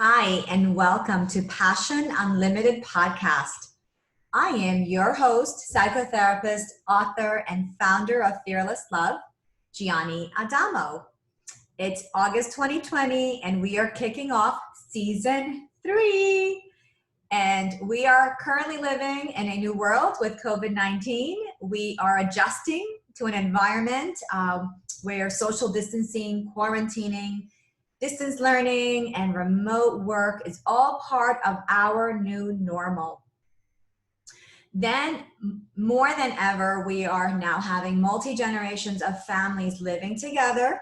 Hi, and welcome to Passion Unlimited podcast. I am your host, psychotherapist, author, and founder of Fearless Love, Gianni Adamo. It's August 2020, and we are kicking off season 3. And we are currently living in a new world with COVID-19. We are adjusting to an environment where social distancing, quarantining, distance learning, and remote work is all part of our new normal. Then, more than ever, we are now having multi-generations of families living together.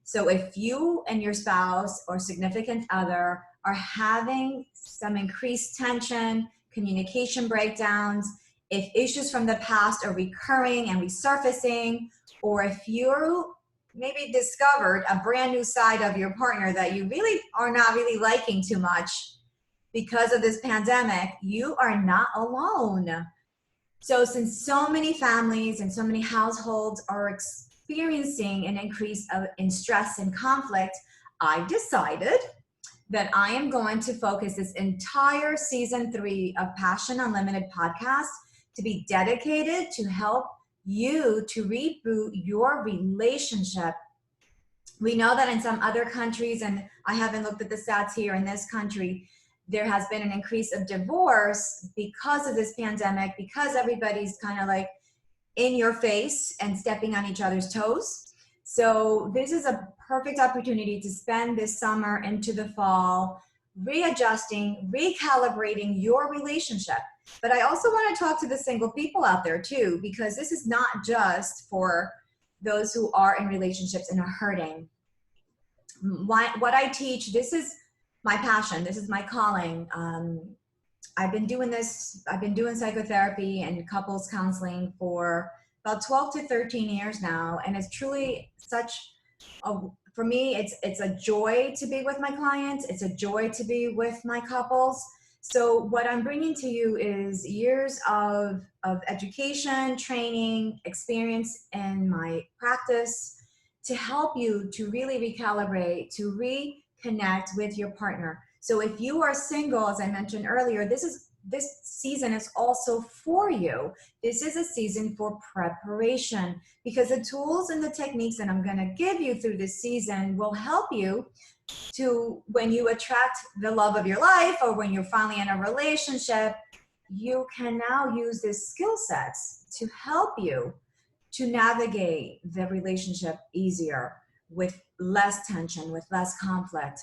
So if you and your spouse or significant other are having some increased tension, communication breakdowns, if issues from the past are recurring and resurfacing, or if you maybe discovered a brand new side of your partner that you really are not really liking too much because of this pandemic, you are not alone. So since so many families and so many households are experiencing an increase in stress and conflict, I decided that I am going to focus this entire season 3 of Passion Unlimited podcast to be dedicated to help you to reboot your relationship. We know that in some other countries, and I haven't looked at the stats here in this country, there has been an increase of divorce because of this pandemic, because everybody's kind of like in your face and stepping on each other's toes. So this is a perfect opportunity to spend this summer into the fall readjusting, recalibrating your relationship. But I also want to talk to the single people out there too, because this is not just for those who are in relationships and are hurting. What I teach, this is my passion. This is my calling. I've been doing psychotherapy and couples counseling for about 12 to 13 years now. And it's truly for me, it's a joy to be with my clients. It's a joy to be with my couples. So what I'm bringing to you is years of education, training, experience in my practice to help you to really recalibrate, to reconnect with your partner. So if you are single, as I mentioned earlier, this season is also for you. This is a season for preparation, because the tools and the techniques that I'm going to give you through this season will help you to, when you attract the love of your life or when you're finally in a relationship, you can now use these skill sets to help you to navigate the relationship easier, with less tension, with less conflict.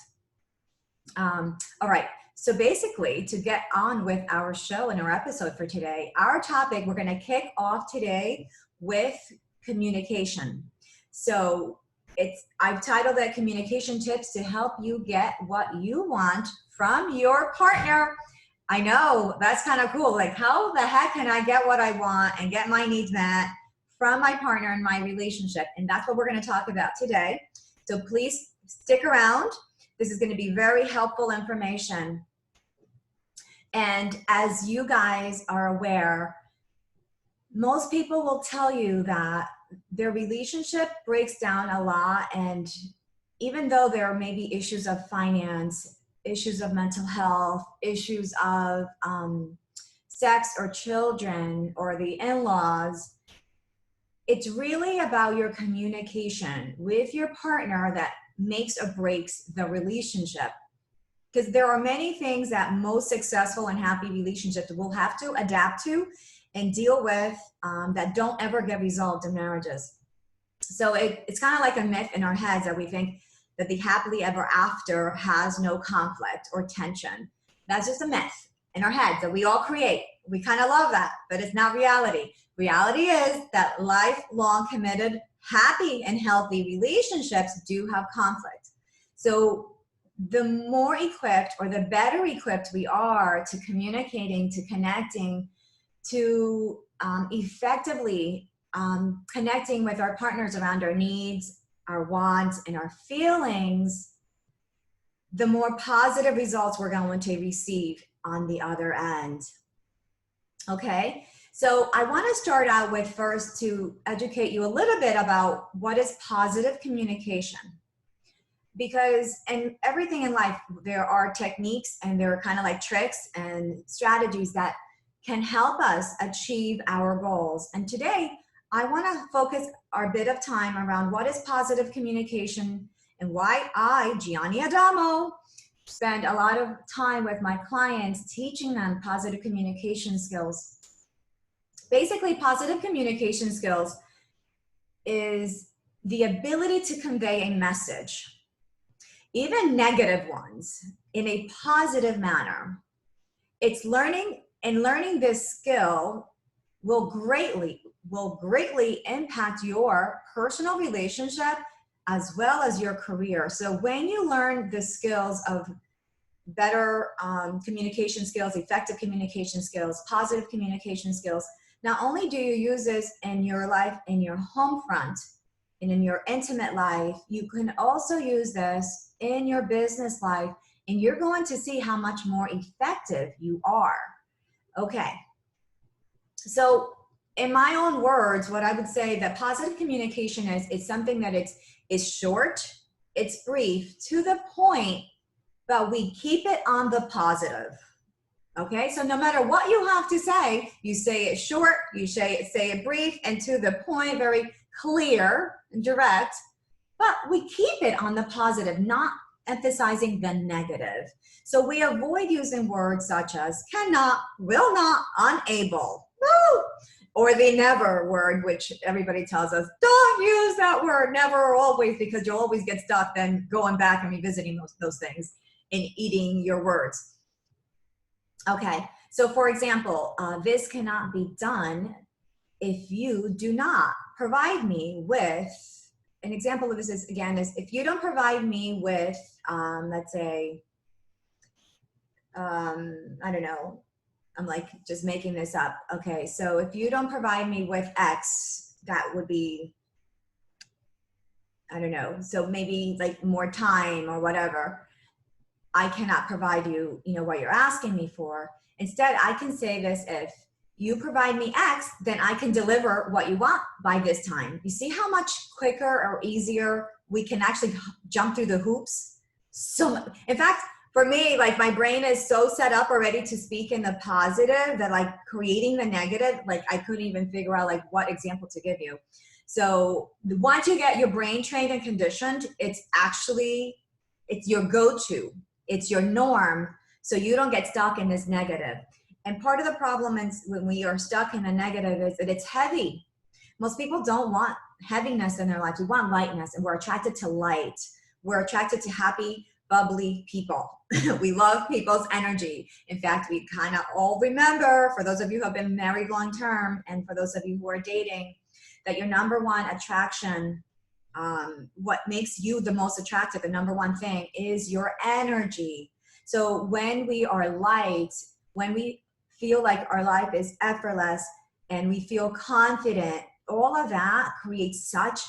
All right. So basically, to get on with our show and our episode for today, our topic, we're going to kick off today with communication. So I've titled it Communication Tips to Help You Get What You Want from Your Partner. I know, that's kind of cool. Like, how the heck can I get what I want and get my needs met from my partner in my relationship? And that's what we're going to talk about today. So please stick around. This is going to be very helpful information. And as you guys are aware, most people will tell you that their relationship breaks down a lot. And even though there may be issues of finance, issues of mental health, issues of sex or children or the in-laws, it's really about your communication with your partner that makes or breaks the relationship. Because there are many things that most successful and happy relationships will have to adapt to and deal with that don't ever get resolved in marriages. So it's kind of like a myth in our heads that we think that the happily ever after has no conflict or tension. That's just a myth in our heads that we all create. We kind of love that, but it's not reality. Reality is that lifelong committed, happy and healthy relationships do have conflict. So the more equipped or the better equipped we are to communicating, to connecting, to effectively connecting with our partners around our needs, our wants, and our feelings, the more positive results we're going to receive on the other end. Okay, so I want to start out with first to educate you a little bit about what is positive communication. because in everything in life, there are techniques and there are kind of like tricks and strategies that can help us achieve our goals. And today, I want to focus our bit of time around what is positive communication and why I, Gianni Adamo, spend a lot of time with my clients teaching them positive communication skills. Basically, positive communication skills is the ability to convey a message, even negative ones, in a positive manner. It's learning, and learning this skill will greatly impact your personal relationship as well as your career. So when you learn the skills of better communication skills, effective communication skills, positive communication skills, not only do you use this in your life, in your home front, and in your intimate life, you can also use this in your business life, and you're going to see how much more effective you are. Okay. So in my own words, what I would say that positive communication is something that it's short, it's brief, to the point, but we keep it on the positive. Okay, so no matter what you have to say, you say it short, you say it brief and to the point, very clear and direct, but we keep it on the positive, not emphasizing the negative. So we avoid using words such as cannot, will not, unable, woo, or the never word, which everybody tells us, don't use that word, never or always, because you'll always get stuck then going back and revisiting those things and eating your words. Okay, so for example, this cannot be done if you do not provide me with, an example of this is, again, is if you don't provide me with, let's say, I don't know, I'm like just making this up. Okay, so if you don't provide me with X, that would be, I don't know, so maybe like more time or whatever. I cannot provide you, what you're asking me for. Instead, I can say this: if you provide me X, then I can deliver what you want by this time. You see how much quicker or easier we can actually jump through the hoops? So, in fact, for me, like my brain is so set up already to speak in the positive that like creating the negative, like I couldn't even figure out like what example to give you. So once you get your brain trained and conditioned, it's your go-to. It's your norm, so you don't get stuck in this negative. And part of the problem is when we are stuck in a negative is that it's heavy. Most people don't want heaviness in their life. We want lightness, and we're attracted to light. We're attracted to happy, bubbly people. We love people's energy. In fact, we kind of all remember, for those of you who have been married long term, and for those of you who are dating, that your number one attraction, what makes you the most attractive, the number one thing, is your energy. So when we are light, when we feel like our life is effortless and we feel confident, all of that creates such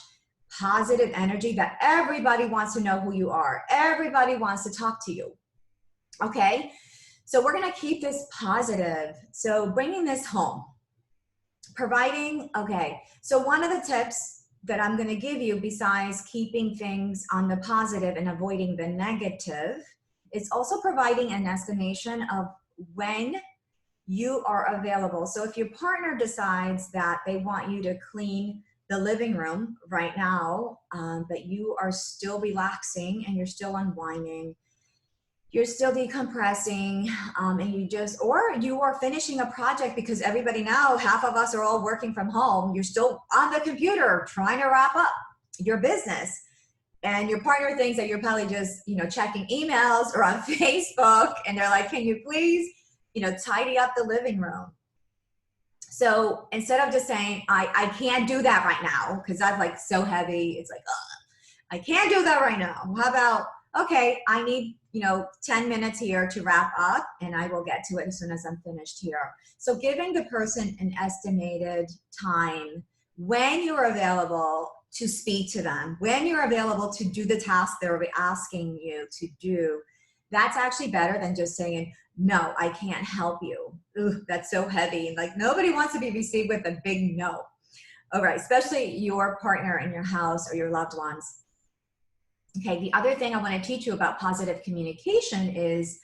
positive energy that everybody wants to know who you are. Everybody wants to talk to you. Okay, so we're going to keep this positive. So bringing this home, providing, okay, so one of the tips that I'm going to give you, besides keeping things on the positive and avoiding the negative, is also providing an estimation of when you are available. So if your partner decides that they want you to clean the living room right now, but you are still relaxing and you're still unwinding, you're still decompressing, and or you are finishing a project, because everybody now, half of us are all working from home. You're still on the computer trying to wrap up your business, and your partner thinks that you're probably just, checking emails or on Facebook, and they're like, can you please, tidy up the living room? So instead of just saying, I can't do that right now, because that's like so heavy, it's like, I can't do that right now. How about, okay, I need 10 minutes here to wrap up, and I will get to it as soon as I'm finished here. So giving the person an estimated time when you're available to speak to them, when you're available to do the task they're asking you to do, that's actually better than just saying, no, I can't help you. Ooh, that's so heavy. Like nobody wants to be received with a big no. All right, especially your partner in your house or your loved ones. Okay, the other thing I want to teach you about positive communication is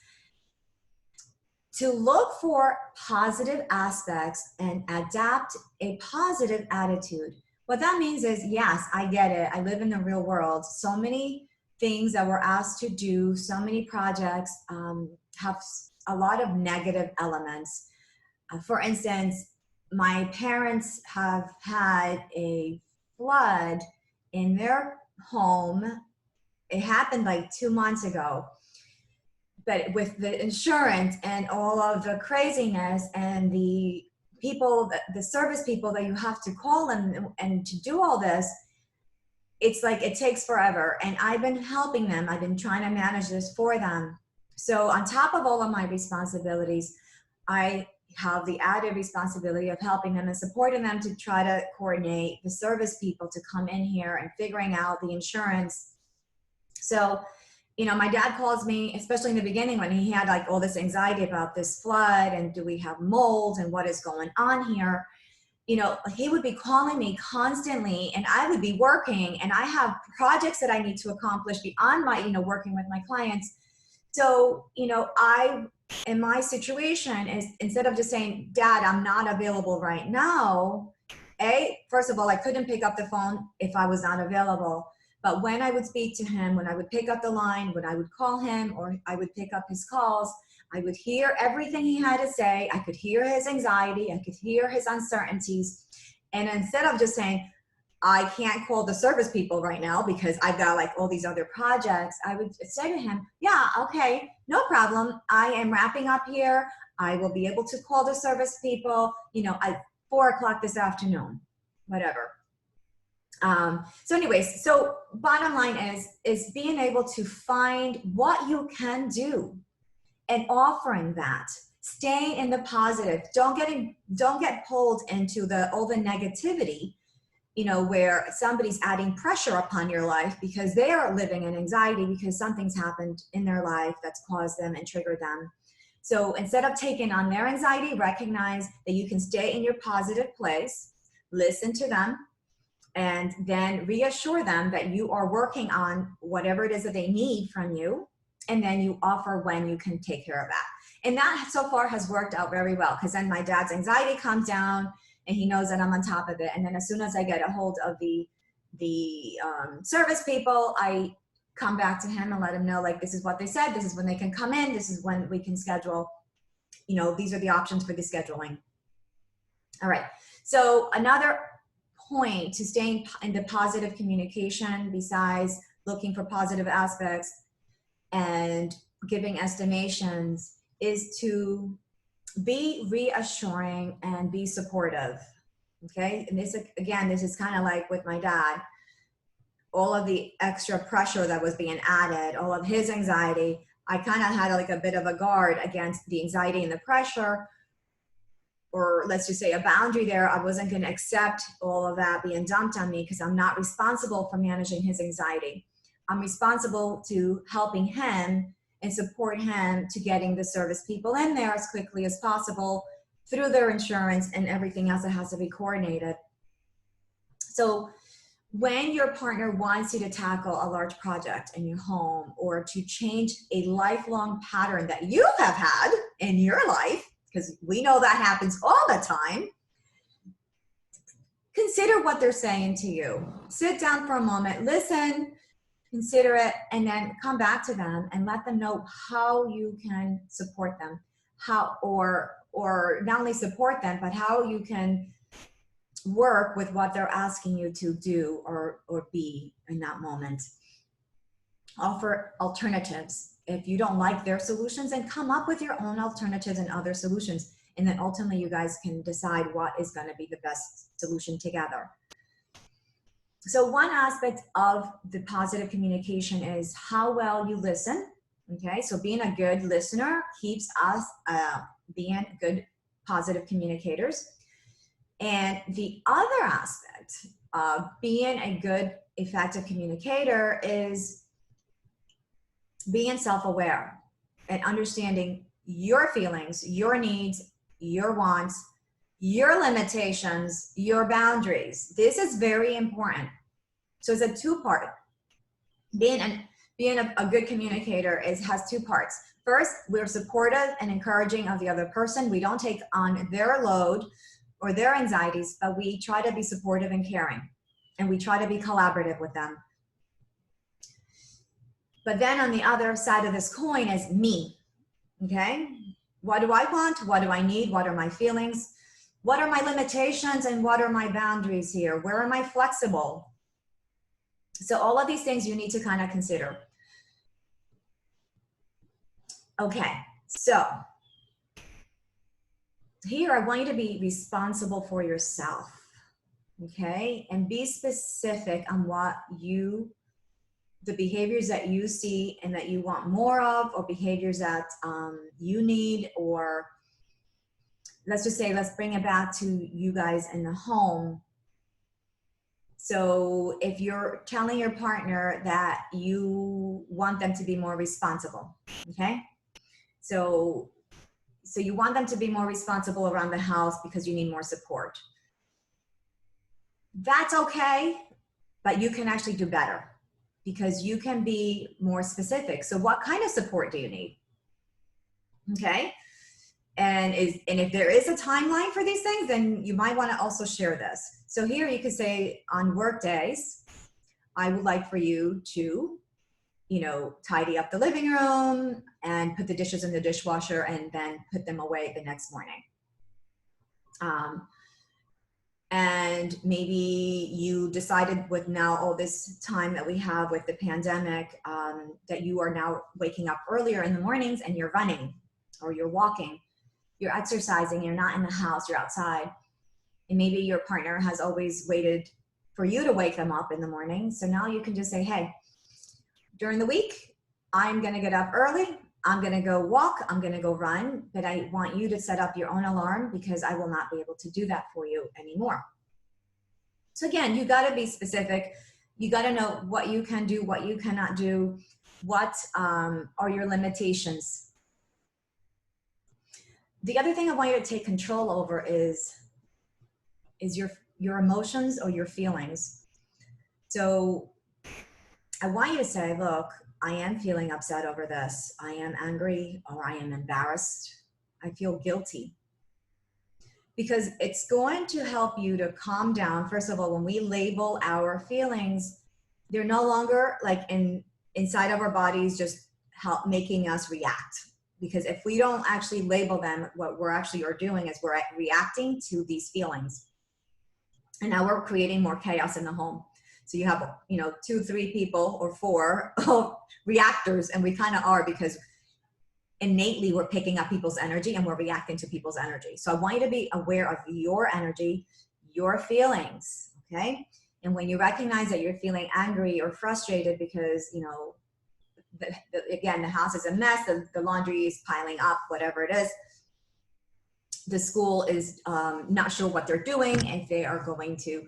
to look for positive aspects and adapt a positive attitude. What that means is, yes, I get it. I live in the real world. So many things that we're asked to do, so many projects have a lot of negative elements. For instance, my parents have had a flood in their home. It happened like 2 months ago. But with the insurance and all of the craziness and the people, the service people that you have to call and to do all this, it's like it takes forever. And I've been helping them. I've been trying to manage this for them. So on top of all of my responsibilities, I have the added responsibility of helping them and supporting them to try to coordinate the service people to come in here and figuring out the insurance. So, you know, my dad calls me, especially in the beginning when he had like all this anxiety about this flood and do we have mold and what is going on here. You know, he would be calling me constantly and I would be working and I have projects that I need to accomplish beyond my, you know, working with my clients. So, you know, in my situation is instead of just saying, Dad, I'm not available right now. First of all, I couldn't pick up the phone if I was not available. But when I would speak to him, when I would pick up the line, when I would call him or I would pick up his calls, I would hear everything he had to say. I could hear his anxiety. I could hear his uncertainties. And instead of just saying, I can't call the service people right now because I've got like all these other projects, I would say to him, yeah, okay, no problem. I am wrapping up here. I will be able to call the service people, you know, at 4 o'clock this afternoon, whatever. So anyways, so bottom line is being able to find what you can do and offering that, staying in the positive. Don't get pulled into all the negativity, you know, where somebody's adding pressure upon your life because they are living in anxiety because something's happened in their life that's caused them and triggered them. So instead of taking on their anxiety, recognize that you can stay in your positive place, listen to them, and then reassure them that you are working on whatever it is that they need from you. And then you offer when you can take care of that. And that so far has worked out very well because then my dad's anxiety comes down and he knows that I'm on top of it. And then as soon as I get a hold of the service people, I come back to him and let him know, like, this is what they said. This is when they can come in. This is when we can schedule. You know, these are the options for the scheduling. All right. So another point to staying in the positive communication, besides looking for positive aspects and giving estimations, is to be reassuring and be supportive. Okay. And this, again, this is kind of like with my dad, all of the extra pressure that was being added, all of his anxiety. I kind of had like a bit of a guard against the anxiety and the pressure, or let's just say a boundary there. I wasn't going to accept all of that being dumped on me because I'm not responsible for managing his anxiety. I'm responsible to helping him and support him to getting the service people in there as quickly as possible through their insurance and everything else that has to be coordinated. So when your partner wants you to tackle a large project in your home or to change a lifelong pattern that you have had in your life, because we know that happens all the time, consider what they're saying to you. Sit down for a moment, listen, consider it, and then come back to them and let them know how you can support them, or not only support them, but how you can work with what they're asking you to do or be in that moment. Offer alternatives. If you don't like their solutions, then come up with your own alternatives and other solutions. And then ultimately you guys can decide what is going to be the best solution together. So one aspect of the positive communication is how well you listen. Okay, so being a good listener keeps us being good, positive communicators. And the other aspect of being a good, effective communicator is being self-aware and understanding your feelings, your needs, your wants, your limitations, your boundaries. This is very important. So it's a two-part. being a good communicator has two parts. First, we're supportive and encouraging of the other person. We don't take on their load or their anxieties, but we try to be supportive and caring, and we try to be collaborative with them. But then on the other side of this coin is me, okay? What do I want? What do I need? What are my feelings? What are my limitations and what are my boundaries here? Where am I flexible? So all of these things you need to kind of consider. Okay, so here I want you to be responsible for yourself, okay? And be specific on the behaviors that you see and that you want more of, or behaviors that you need, or let's just say, let's bring it back to you guys in the home. So if you're telling your partner that you want them to be more responsible, okay? So you want them to be more responsible around the house because you need more support. That's okay, but you can actually do better because you can be more specific. So what kind of support do you need? Okay? And if there is a timeline for these things, then you might want to also share this. So here you could say, on work days, I would like for you to, tidy up the living room and put the dishes in the dishwasher and then put them away the next morning. And maybe you decided with now all this time that we have with the pandemic, that you are now waking up earlier in the mornings and you're running or you're walking. You're exercising, you're not in the house, you're outside. And maybe your partner has always waited for you to wake them up in the morning. So now you can just say, hey, during the week, I'm going to get up early. I'm going to go walk. I'm going to go run. But I want you to set up your own alarm because I will not be able to do that for you anymore. So again, you got to be specific. You got to know what you can do, what you cannot do, what are your limitations. The other thing I want you to take control over is your emotions or your feelings. So I want you to say, look, I am feeling upset over this. I am angry, or I am embarrassed. I feel guilty. Because it's going to help you to calm down. First of all, when we label our feelings, they're no longer like inside of our bodies, just making us react. Because if we don't actually label them, what we're actually are doing is we're reacting to these feelings. And now we're creating more chaos in the home. So you have, 2, 3 people or 4 reactors, and we kind of are, because innately we're picking up people's energy and we're reacting to people's energy. So I want you to be aware of your energy, your feelings, okay? And when you recognize that you're feeling angry or frustrated because, again, the house is a mess, the laundry is piling up, whatever it is, the school is not sure what they're doing, if they are going to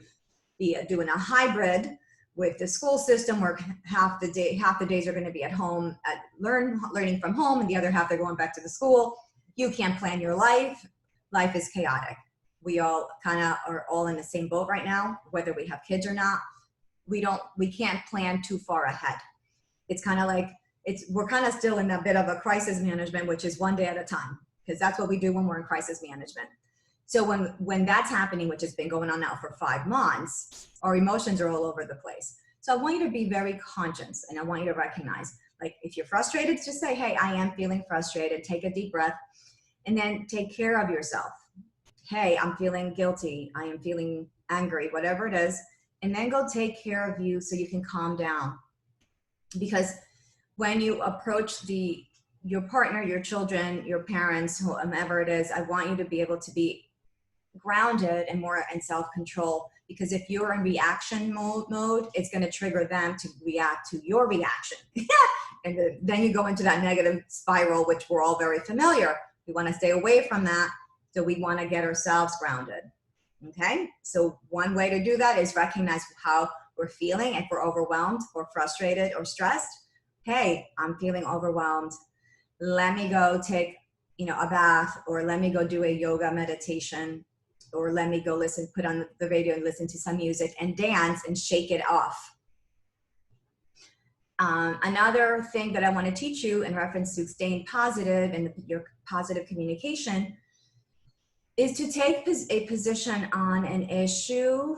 be doing a hybrid with the school system where half the days are going to be at home learning from home, and the other half they're going back to the school. You can't plan your life. Life is chaotic. We all kind of are all in the same boat right now, whether we have kids or not. We can't plan too far ahead. It's kind of like we're kind of still in a bit of a crisis management, which is one day at a time, because that's what we do when we're in crisis management. So when that's happening, which has been going on now for 5 months, our emotions are all over the place. So I want you to be very conscious, and I want you to recognize, like, if you're frustrated, just say, hey, I am feeling frustrated. Take a deep breath, and then take care of yourself. Hey, I'm feeling guilty. I am feeling angry, whatever it is. And then go take care of you so you can calm down. Because when you approach your partner, your children, your parents, whomever it is, I want you to be able to be grounded and more in self-control, because if you're in reaction mode, it's going to trigger them to react to your reaction. And then you go into that negative spiral, which we're all very familiar. We want to stay away from that. So we want to get ourselves grounded. Okay. So one way to do that is recognize how we're feeling. If we're overwhelmed or frustrated or stressed, hey, I'm feeling overwhelmed. Let me go take, a bath, or let me go do a yoga meditation, or let me go put on the radio and listen to some music and dance and shake it off. Another thing that I want to teach you in reference to staying positive and your positive communication is to take a position on an issue.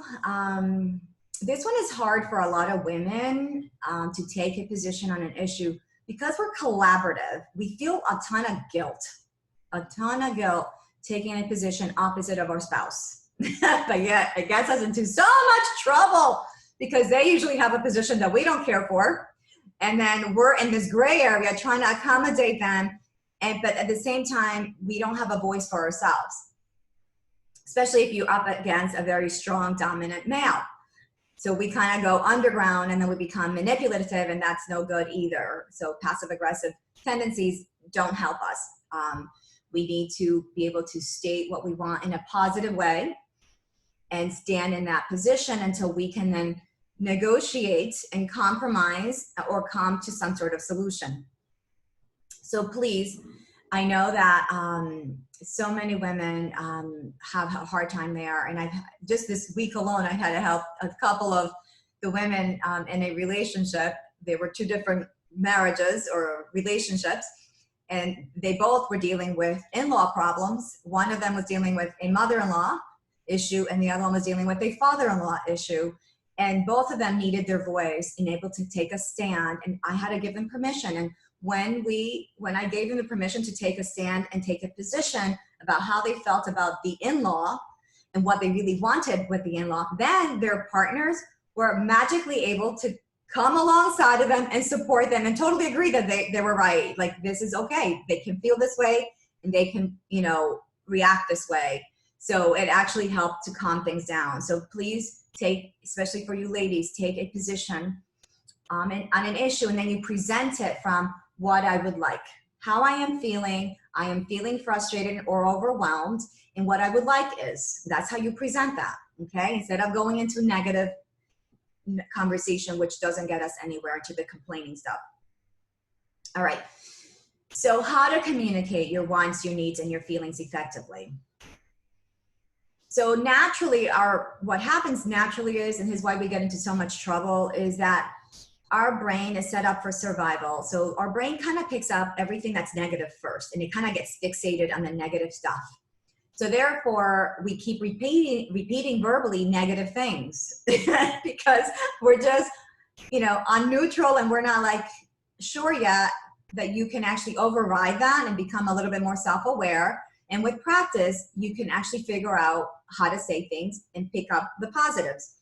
This one is hard for a lot of women to take a position on an issue because we're collaborative. We feel a ton of guilt taking a position opposite of our spouse. But yet it gets us into so much trouble because they usually have a position that we don't care for. And then we're in this gray area trying to accommodate them. But at the same time, we don't have a voice for ourselves, especially if you're up against a very strong, dominant male. So we kind of go underground and then we become manipulative, and that's no good either. So passive aggressive tendencies don't help us. We need to be able to state what we want in a positive way and stand in that position until we can then negotiate and compromise or come to some sort of solution. So please, I know that so many women have a hard time there. And I've just this week alone, I had to help a couple of the women in a relationship. They were two different marriages or relationships, and they both were dealing with in-law problems. One of them was dealing with a mother-in-law issue, and the other one was dealing with a father-in-law issue. And both of them needed their voice and able to take a stand, and I had to give them permission. And when I gave them the permission to take a stand and take a position about how they felt about the in-law and what they really wanted with the in-law, then their partners were magically able to come alongside of them and support them and totally agree that they were right. Like, this is okay. They can feel this way and they can, react this way. So it actually helped to calm things down. So please take, especially for you ladies, take a position on an issue, and then you present it from what I would like, how I am feeling frustrated or overwhelmed, and what I would like is. That's how you present that, okay? Instead of going into negative conversation, which doesn't get us anywhere, into the complaining stuff. All right, so how to communicate your wants, your needs, and your feelings effectively. So naturally, what happens naturally is, and this is why we get into so much trouble, is that our brain is set up for survival. So our brain kind of picks up everything that's negative first, and it kind of gets fixated on the negative stuff. So therefore, we keep repeating verbally negative things because we're just, on neutral, and we're not like sure yet that you can actually override that and become a little bit more self-aware. And with practice, you can actually figure out how to say things and pick up the positives.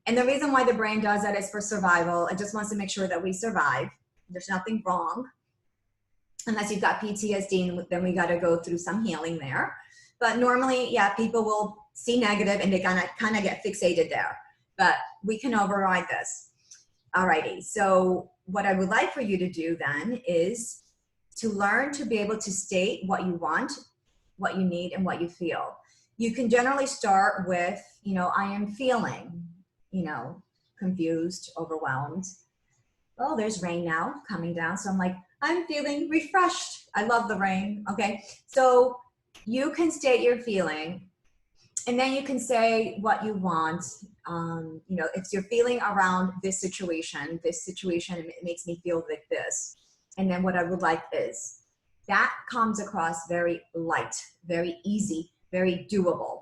And the reason why the brain does that is for survival. It just wants to make sure that we survive. There's nothing wrong. Unless you've got PTSD, then we got to go through some healing there. But normally, yeah, people will see negative and they kind of get fixated there. But we can override this. Alrighty, so what I would like for you to do then is to learn to be able to state what you want, what you need, and what you feel. You can generally start with, I am feeling, confused, overwhelmed. Oh, there's rain now coming down. So I'm like, I'm feeling refreshed. I love the rain. Okay. So you can state your feeling, and then you can say what you want. If you're feeling around this situation, it makes me feel like this. And then what I would like is, that comes across very light, very easy, very doable,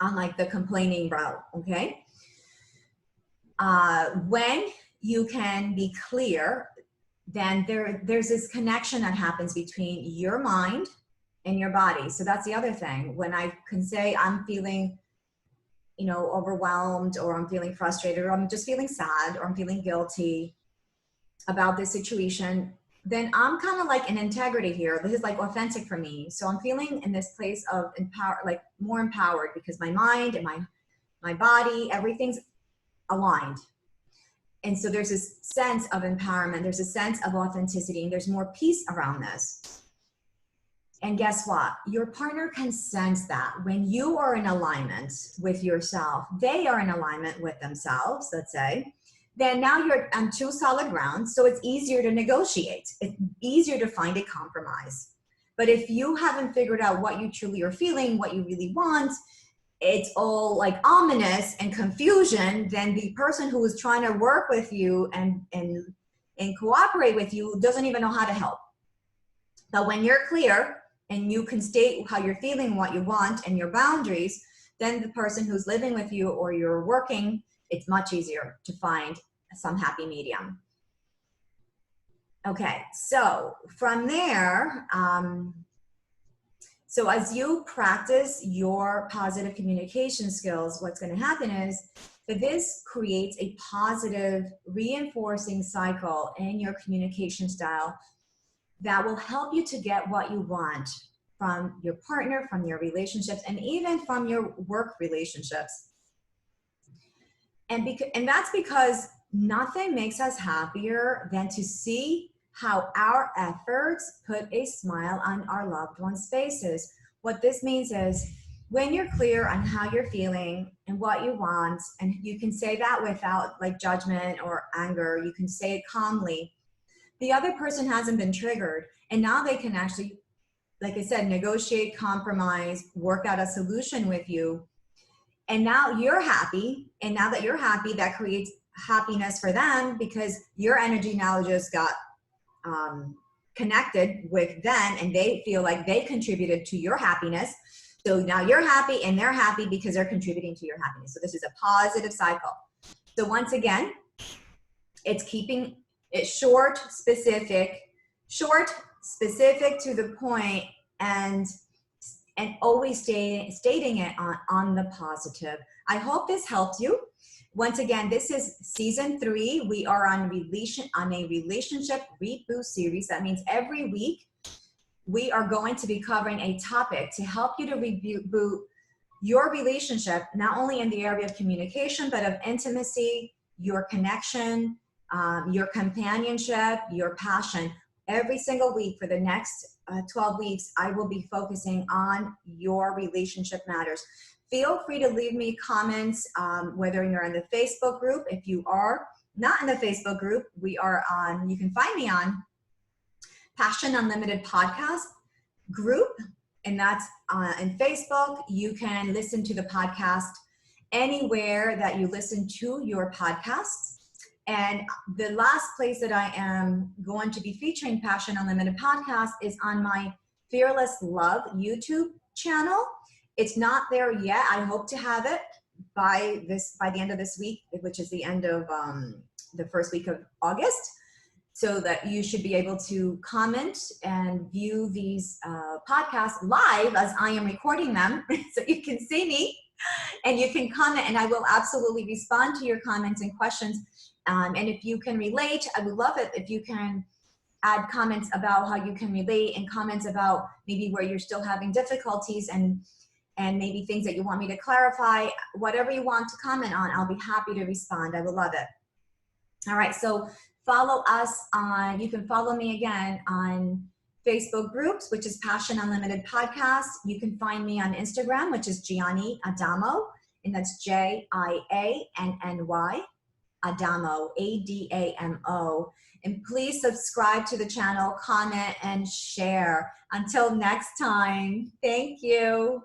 unlike the complaining route, okay? When you can be clear, then there's this connection that happens between your mind and your body. So that's the other thing. When I can say I'm feeling, overwhelmed, or I'm feeling frustrated, or I'm just feeling sad, or I'm feeling guilty about this situation, then I'm kind of like in integrity here. This is like authentic for me. So I'm feeling in this place of more empowered, because my mind and my body, everything's aligned. And so there's this sense of empowerment. There's a sense of authenticity, and there's more peace around this. And guess what? Your partner can sense that when you are in alignment with yourself, they are in alignment with themselves, let's say, then now you're on two solid ground. So it's easier to negotiate. It's easier to find a compromise. But if you haven't figured out what you truly are feeling, what you really want, it's all like ominous and confusion, then the person who is trying to work with you and cooperate with you doesn't even know how to help. But when you're clear and you can state how you're feeling, what you want, and your boundaries, then the person who's living with you or you're working, it's much easier to find some happy medium. Okay, so from there, so as you practice your positive communication skills, what's going to happen is that this creates a positive reinforcing cycle in your communication style that will help you to get what you want from your partner, from your relationships, and even from your work relationships. And that's because nothing makes us happier than to see how our efforts put a smile on our loved ones' faces. What this means is when you're clear on how you're feeling and what you want, and you can say that without like judgment or anger, you can say it calmly, the other person hasn't been triggered, and now they can actually, like I said, negotiate, compromise, work out a solution with you. And now you're happy, and now that you're happy, that creates happiness for them because your energy now just got connected with them, and they feel like they contributed to your happiness. So now you're happy and they're happy because they're contributing to your happiness. So this is a positive cycle. So once again, it's keeping it short, specific to the point, and always stating it on the positive. I hope this helped you. Once again, this is season 3. We are on a relationship reboot series. That means every week we are going to be covering a topic to help you to reboot your relationship, not only in the area of communication, but of intimacy, your connection, your companionship, your passion. Every single week for the next 12 weeks, I will be focusing on your relationship matters. Feel free to leave me comments, whether you're in the Facebook group. If you are not in the Facebook group, you can find me on Passion Unlimited Podcast group, and that's in Facebook. You can listen to the podcast anywhere that you listen to your podcasts. And the last place that I am going to be featuring Passion Unlimited Podcast is on my Fearless Love YouTube channel. It's not there yet. I hope to have it by the end of this week, which is the end of the first week of August, so that you should be able to comment and view these podcasts live as I am recording them, so you can see me and you can comment, and I will absolutely respond to your comments and questions. And if you can relate, I would love it if you can add comments about how you can relate, and comments about maybe where you're still having difficulties, and maybe things that you want me to clarify. Whatever you want to comment on, I'll be happy to respond. I would love it. All right, so follow us on, you can follow me again on Facebook groups, which is Passion Unlimited Podcast. You can find me on Instagram, which is Gianni Adamo, and that's Jianny Adamo, Adamo. And please subscribe to the channel, comment, and share. Until next time, thank you.